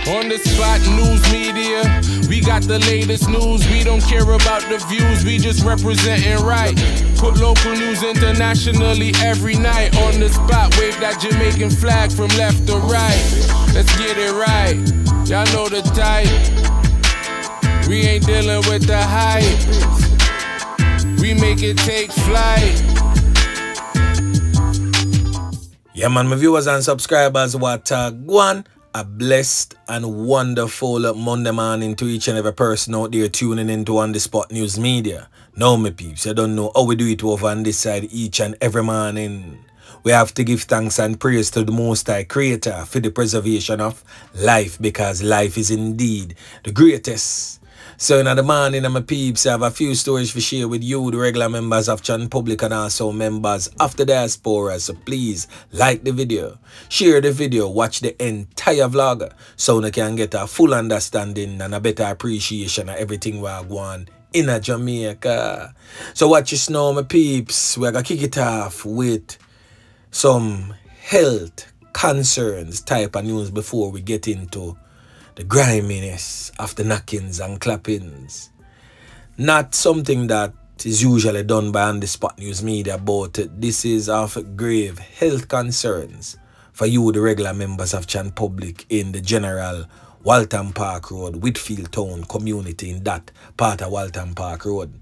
On the spot news media, we got the latest news. We don't care about the views, we just representing right. Put local news internationally every night. On the spot, wave that Jamaican flag from left to right. Let's get it right, y'all know the type. We ain't dealing with the hype. We make it take flight. Yeah man, my viewers and subscribers, what one. A blessed and wonderful Monday morning to each and every person out there tuning into On The Spot News Media. Now, my peeps, you don't know how we do it over on this side each and every morning. We have to give thanks and praise to the Most High Creator for the preservation of life, because life is indeed the greatest. So in the morning, my peeps, I have a few stories to share with you, the regular members of Chan Public and also members of the diaspora. So please like the video, share the video, watch the entire vlog so you can get a full understanding and a better appreciation of everything we are going in Jamaica. So watch this now, my peeps. We're going to kick it off with some health concerns type of news before we get into the griminess of the knockings and clappings. Not something that is usually done by On The Spot News Media, but this is of grave health concerns for you, the regular members of Chan Public in the general Walton Park Road, Whitfield Town community in that part of Walton Park Road.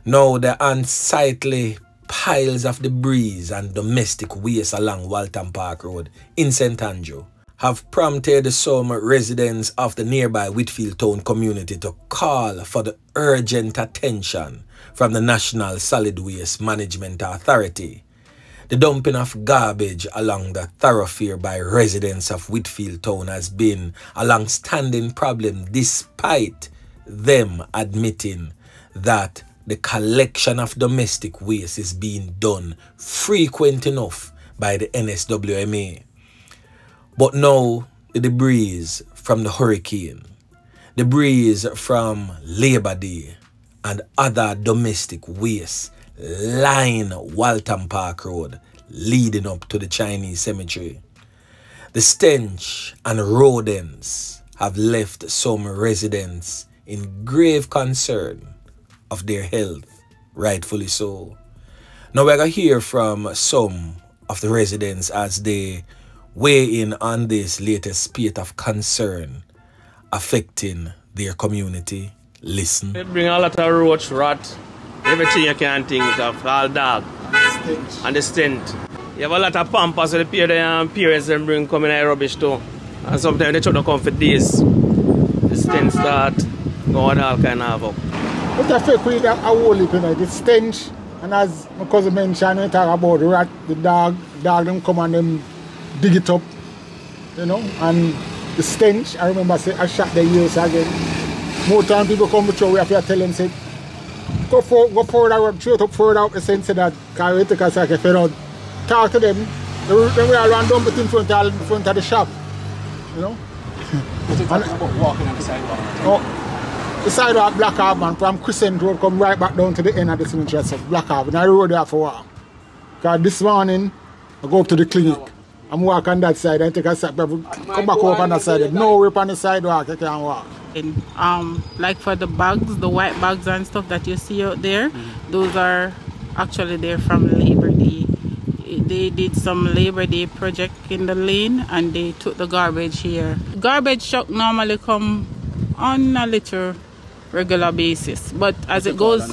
Now, the unsightly piles of debris and domestic waste along Walton Park Road in St. Andrew have prompted some residents of the nearby Whitfield Town community to call for the urgent attention from the National Solid Waste Management Authority. The dumping of garbage along the thoroughfare by residents of Whitfield Town has been a long-standing problem, despite them admitting that the collection of domestic waste is being done frequent enough by the NSWMA. But now, the debris from the hurricane, debris from Labor Day, and other domestic waste line Walton Park Road leading up to the Chinese cemetery. The stench and rodents have left some residents in grave concern of their health, rightfully so. Now we're going to hear from some of the residents as they weigh in on this latest spate of concern affecting their community. Listen. It bring a lot of roach, rat, everything you can think of, all dog. And the stench. You have a lot of pampers with the parents and bring coming in rubbish too. And sometimes they try to come for days. The stench start going all kind of havoc. But I feel we got a whole heap, you know, the stench. And as my cousin mentioned, we talk about the rat, the dog them come and them dig it up, you know, and the stench. I remember I shot the years again. More time people come to show, we have to tell them, say, go forward, straight up further up the sense that carry it because if you don't talk to them, then we are run dump it in front of the shop, you know. What are you talking about walking on the sidewalk? Oh, the sidewalk Black Harbor, from Crescent Road come right back down to the end of the cemetery of Black Harbor. And I rode there for a while. Because this morning I go up to the clinic. I'm walk on that side and take a step, come back over on that side. No way on the sidewalk, you can't walk. Like for the bags, the white bags and stuff that you see out there, those are actually there from Labor Day. They did some Labor Day project in the lane and they took the garbage here. Garbage truck normally come on a little regular basis, but as it goes,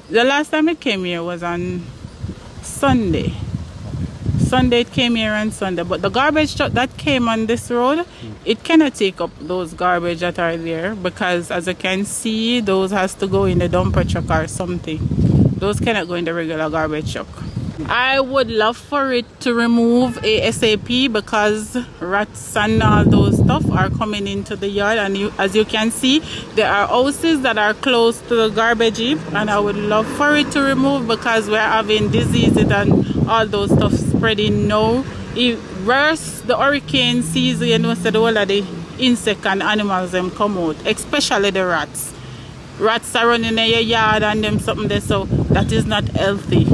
the last time it came here was on Sunday. Sunday it came here on Sunday, but the garbage truck that came on this road, it cannot take up those garbage that are there because as you can see, those has to go in the dumper truck or something. Those cannot go in the regular garbage truck. I would love for it to remove ASAP because rats and all those stuff are coming into the yard, and as you can see, there are houses that are close to the garbage heap, and I would love for it to remove because we're having diseases and all those stuff spreading now. Worse, the hurricane season, you know, so the whole of the insect and animals them come out, especially the rats. Rats are running in your yard and them something there, so that is not healthy.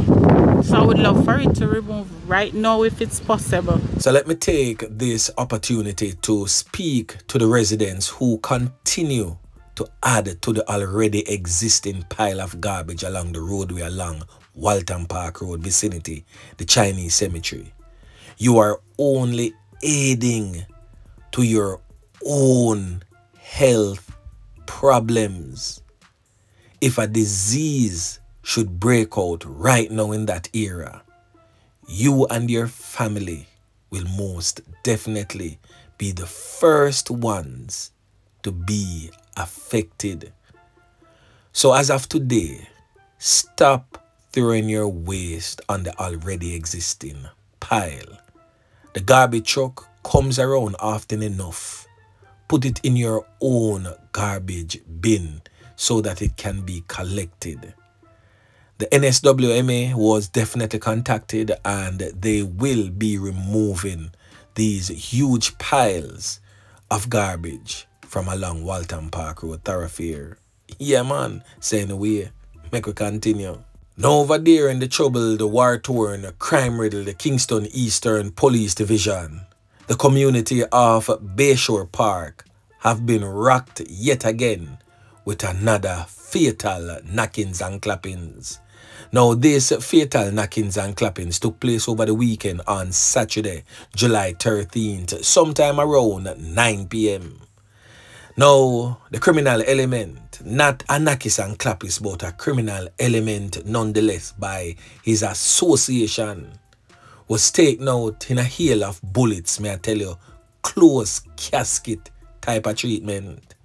So I would love for it to remove right now if it's possible. So let me take this opportunity to speak to the residents who continue to add to the already existing pile of garbage along the roadway along Walton Park Road vicinity, the Chinese Cemetery. You are only aiding to your own health problems. If a disease should break out right now in that era, you and your family will most definitely be the first ones to be affected. So as of today, stop throwing your waste on the already existing pile. The garbage truck comes around often enough. Put it in your own garbage bin so that it can be collected. The NSWMA was definitely contacted and they will be removing these huge piles of garbage from along Walton Park Road thoroughfare. Yeah man, saying away, make we continue. Now over there in the troubled, the war-torn, crime-riddled, the Kingston Eastern Police Division, the community of Bayshore Park have been rocked yet again with another fatal knockings and clappings. Now these fatal knockings and clappings took place over the weekend on Saturday, July 13th, sometime around 9 p.m. Now, the criminal element, not a knockings and clappings, but a criminal element nonetheless by his association, was taken out in a hail of bullets, may I tell you, close casket type of treatment.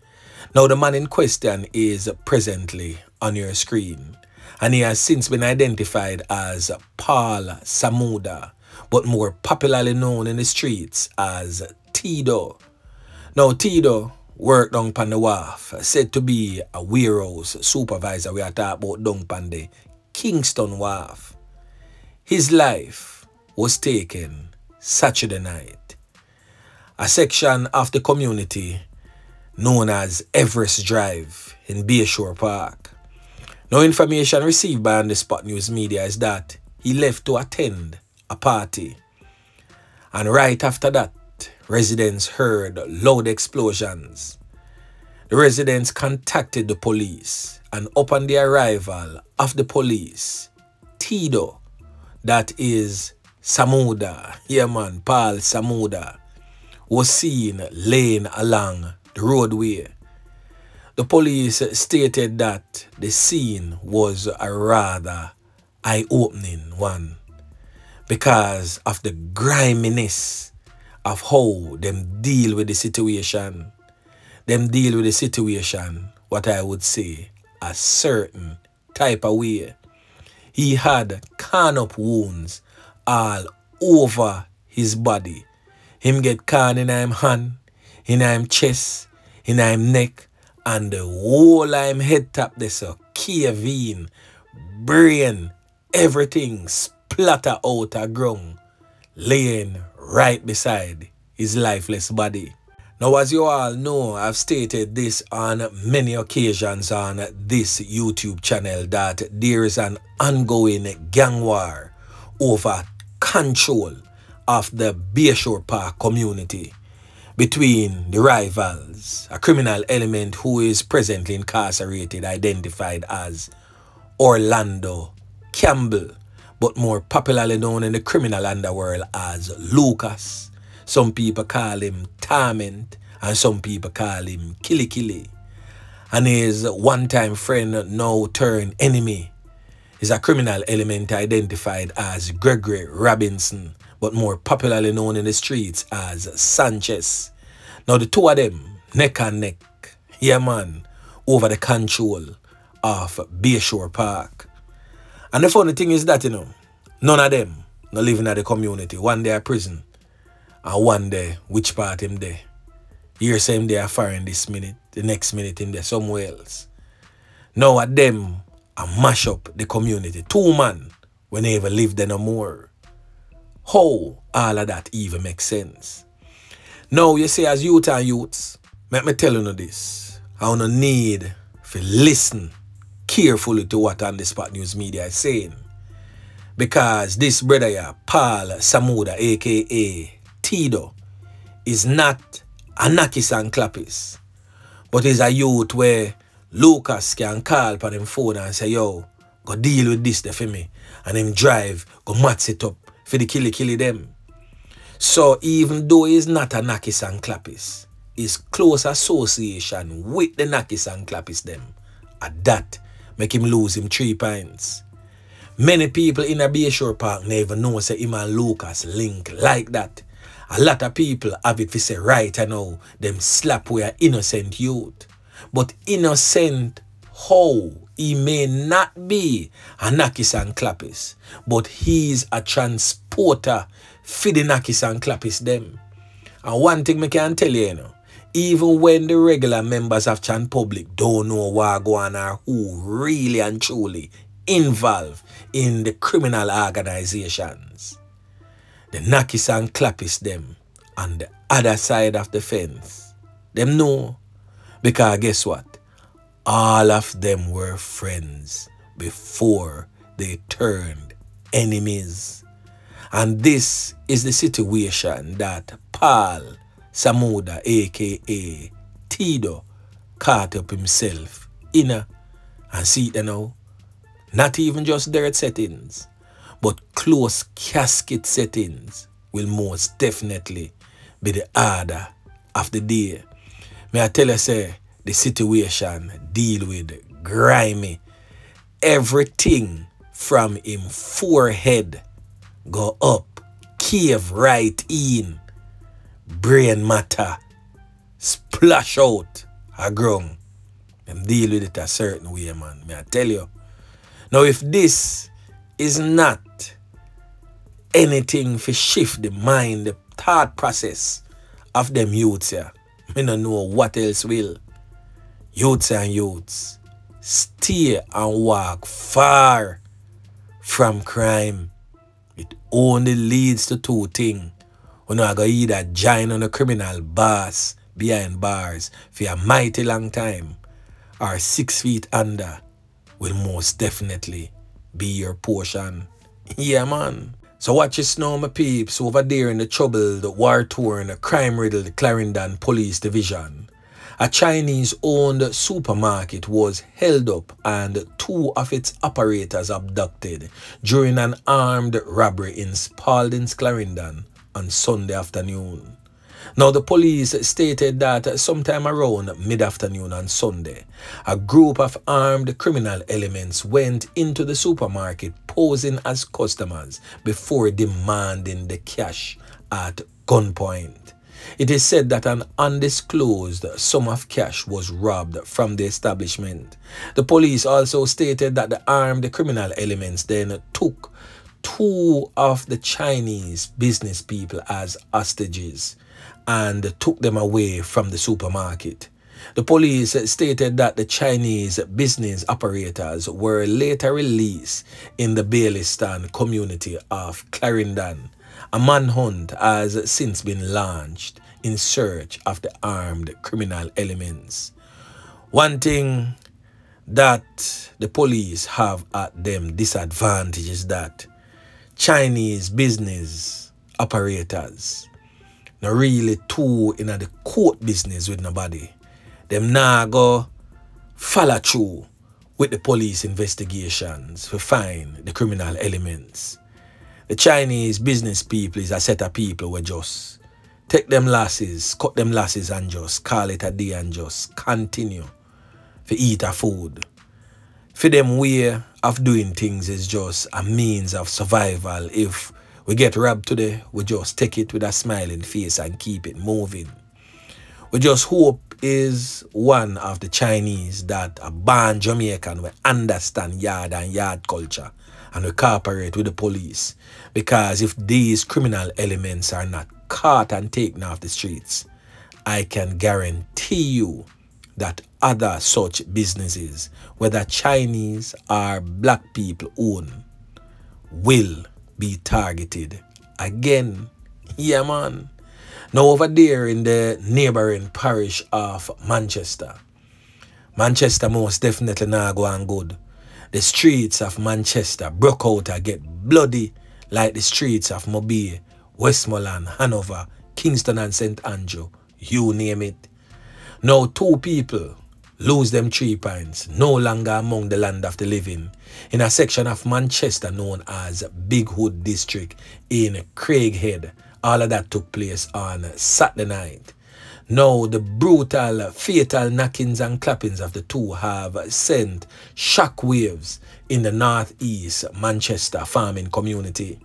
Now, the man in question is presently on your screen, and he has since been identified as Paul Samuda, but more popularly known in the streets as Tedo. Now, Tedo worked down on the wharf, said to be a warehouse supervisor. We are talking about down on the Kingston wharf. His life was taken Saturday night. A section of the community known as Everest Drive in Bayshore Park. No information received by On The Spot News Media is that he left to attend a party. And right after that, residents heard loud explosions. The residents contacted the police, and upon the arrival of the police, Tedo, that is Samuda, yeah man, Paul Samuda, was seen laying along the roadway. The police stated that the scene was a rather eye-opening one because of the griminess of how them deal with the situation. Them deal with the situation, what I would say, a certain type of way. He had corn-up wounds all over his body. Him get corn in him hand, in him chest, in him neck, and the whole of him head top there, so cave in, brain, everything splatter out of ground, laying right beside his lifeless body. Now, as you all know, I've stated this on many occasions on this YouTube channel that there is an ongoing gang war over control of the Bayshore Park community between the rivals, a criminal element who is presently incarcerated, identified as Orlando Campbell, but more popularly known in the criminal underworld as Lucas. Some people call him Torment, and some people call him Killy Killy. And his one-time friend, now turned enemy, is a criminal element identified as Gregory Robinson, but more popularly known in the streets as Sanchez. Now the two of them, neck and neck, yeah man, over the control of Bayshore Park. And the funny thing is that, you know, none of them not living at the community. One day at prison, and one day, which part him there? Here same day a Farin this minute, the next minute him there somewhere else. Now at them, I mash up the community. Two man, when they ever live there no more. How all of that even makes sense? Now you see, as youth and youths, let me tell you this. I want to need to listen carefully to what On The Spot News Media is saying. Because this brother here, Paul Samuda, aka Tedo, is not a Nakis and Clappis, but is a youth where Lucas can call upon him phone and say, yo, go deal with this for me. And him drive, go match it up for the killy them. So even though he's not a Nakis and Clappis, his close association with the Nakis and Clappis them, at that make him lose him 3 points. Many people in a Bayshore Park never know say him and Lucas link like that. A lot of people have it to say right I know them slap we are innocent youth. But innocent how? He may not be a Nakis and Clappis, but he's a transporter for the Nakis and Clappis them. And one thing I can tell you, even when the regular members of Chan Public don't know what go on or who really and truly involved in the criminal organizations, the Nakis and Clappis them on the other side of the fence, them know. Because guess what? All of them were friends before they turned enemies. And this is the situation that Paul Samuda, aka Tedo, caught up himself in. And see it now, not even just dirt settings, but close casket settings will most definitely be the order of the day. May I tell you, say, the situation deal with grimy. Everything from him forehead go up, cave right in, brain matter, splash out a ground. Them deal with it a certain way, man. May I tell you. Now, if this is not anything to shift the mind, the thought process of them youths here, I don't know what else will. Youths and youths, stay and walk far from crime. It only leads to 2 things. You know, I go either join on a criminal boss behind bars for a mighty long time, or 6 feet under will most definitely be your portion. Yeah, man. So watch your snow, my peeps, over there in the troubled, war-torn, crime-riddled Clarendon Police Division. A Chinese-owned supermarket was held up and 2 of its operators abducted during an armed robbery in Spalding's Clarendon on Sunday afternoon. Now, the police stated that sometime around mid-afternoon on Sunday, a group of armed criminal elements went into the supermarket posing as customers before demanding the cash at gunpoint. It is said that an undisclosed sum of cash was robbed from the establishment. The police also stated that the armed criminal elements then took 2 of the Chinese business people as hostages and took them away from the supermarket. The police stated that the Chinese business operators were later released in the Bayliston community of Clarendon. A manhunt has since been launched in search of the armed criminal elements. One thing that the police have at them disadvantage is that Chinese business operators not really too in the court business with nobody. Them now go follow through with the police investigations to find the criminal elements. The Chinese business people is a set of people who just take them losses, cut them losses and just call it a day and just continue to eat a food. For them way of doing things is just a means of survival. If we get robbed today, we just take it with a smiling face and keep it moving. We just hope is one of the Chinese that a born Jamaican will understand yard and yard culture and will cooperate with the police. Because if these criminal elements are not caught and taken off the streets, I can guarantee you that other such businesses, whether Chinese or black people own, will be targeted again. Yeah, man. Now over there in the neighboring parish of Manchester most definitely not going good. The streets of Manchester broke out and get bloody like the streets of Mobile, Westmoreland, Hanover, Kingston and St. Andrew, you name it. Now 2 people lose them 3 points, no longer among the land of the living, in a section of Manchester known as Big Hood District in Craighead. All of that took place on Saturday night. Now, the brutal, fatal knockings and clappings of the 2 have sent shockwaves in the northeast Manchester farming community.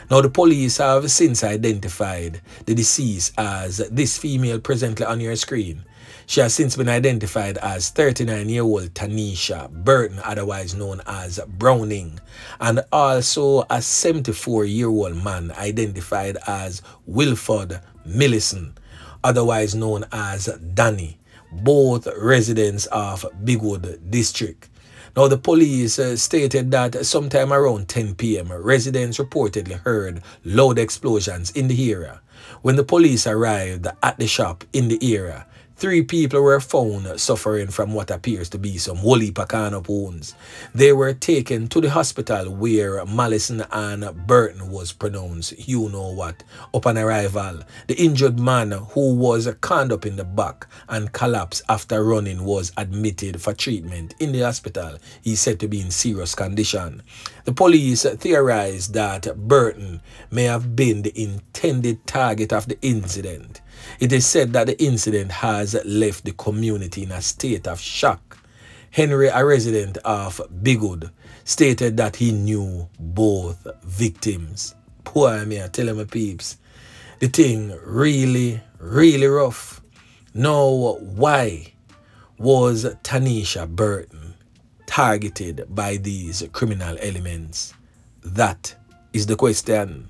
Now, the police have since identified the deceased as this female presently on your screen. She has since been identified as 39-year-old Tanisha Burton, otherwise known as Browning, and also a 74-year-old man identified as Wilford Millison, otherwise known as Danny, both residents of Bigwood District. Now, the police stated that sometime around 10 p.m., residents reportedly heard loud explosions in the area. When the police arrived at the shop in the area, 3 people were found suffering from what appears to be some whole heap of carnal wounds. They were taken to the hospital where Mallison and Burton was pronounced, you know what. Upon arrival, the injured man who was conned up in the back and collapsed after running was admitted for treatment in the hospital. He's said to be in serious condition. The police theorized that Burton may have been the intended target of the incident. It is said that the incident has left the community in a state of shock. Henry, a resident of Bigwood, stated that he knew both victims. Poor me, I tell him, my peeps, the thing really rough. Now, why was Tanisha Burton targeted by these criminal elements? That is the question.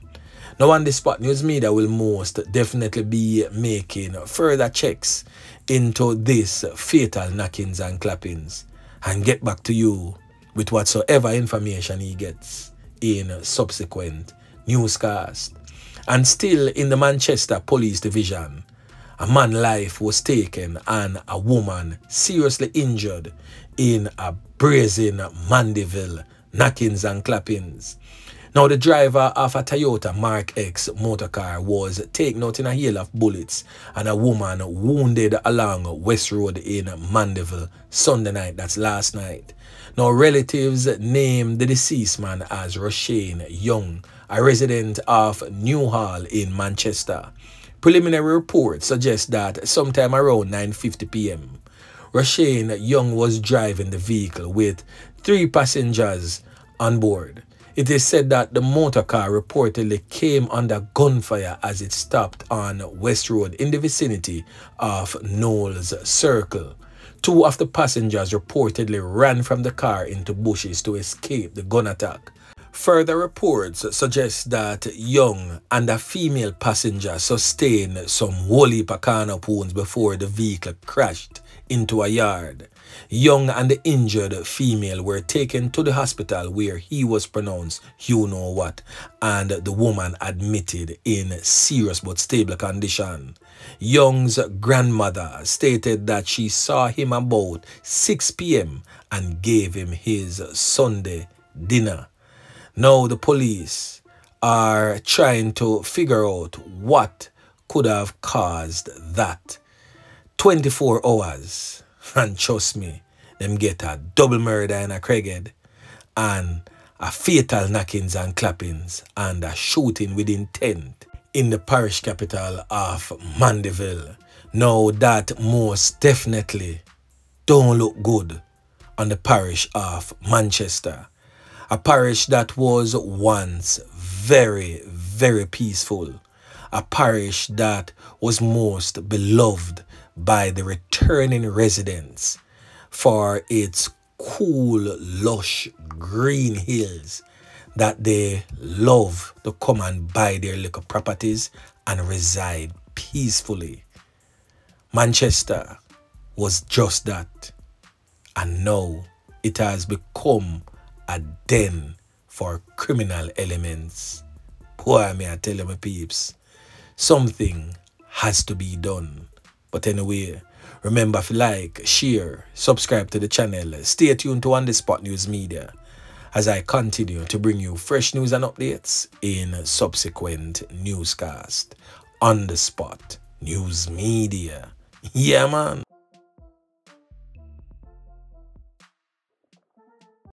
Now, on the spot, news media will most definitely be making further checks into this fatal knockings and clappings and get back to you with whatsoever information he gets in subsequent newscast. And still in the Manchester Police Division, a man's life was taken and a woman seriously injured in a brazen Mandeville knockings and clappings. Now, the driver of a Toyota Mark X motorcar was taken out in a hail of bullets and a woman wounded along West Road in Mandeville Sunday night, that's last night. Now, relatives named the deceased man as Roshane Young, a resident of Newhall in Manchester. Preliminary reports suggest that sometime around 9:50 p.m., Roshane Young was driving the vehicle with 3 passengers on board. It is said that the motor car reportedly came under gunfire as it stopped on West Road in the vicinity of Knowles Circle. 2 of the passengers reportedly ran from the car into bushes to escape the gun attack. Further reports suggest that Young and a female passenger sustained some whole heap of carnal wounds before the vehicle crashed into a yard. Young and the injured female were taken to the hospital where he was pronounced you know what, and the woman admitted in serious but stable condition. Young's grandmother stated that she saw him about 6 p.m. and gave him his Sunday dinner. Now the police are trying to figure out what could have caused that. 24 hours, and trust me, them get a double murder in a Craighead and a fatal knockings and clappings and a shooting with intent in the parish capital of Mandeville. Now that most definitely don't look good on the parish of Manchester. A parish that was once very peaceful. A parish that was most beloved by the returning residents for its cool, lush, green hills that they love to come and buy their little properties and reside peacefully. Manchester was just that, and now it has become a den for criminal elements. Poor me, I tell you, my peeps, something has to be done. But anyway, remember to like, share, subscribe to the channel, stay tuned to On The Spot News Media, as I continue to bring you fresh news and updates in subsequent newscast. On the spot news media. Yeah, man.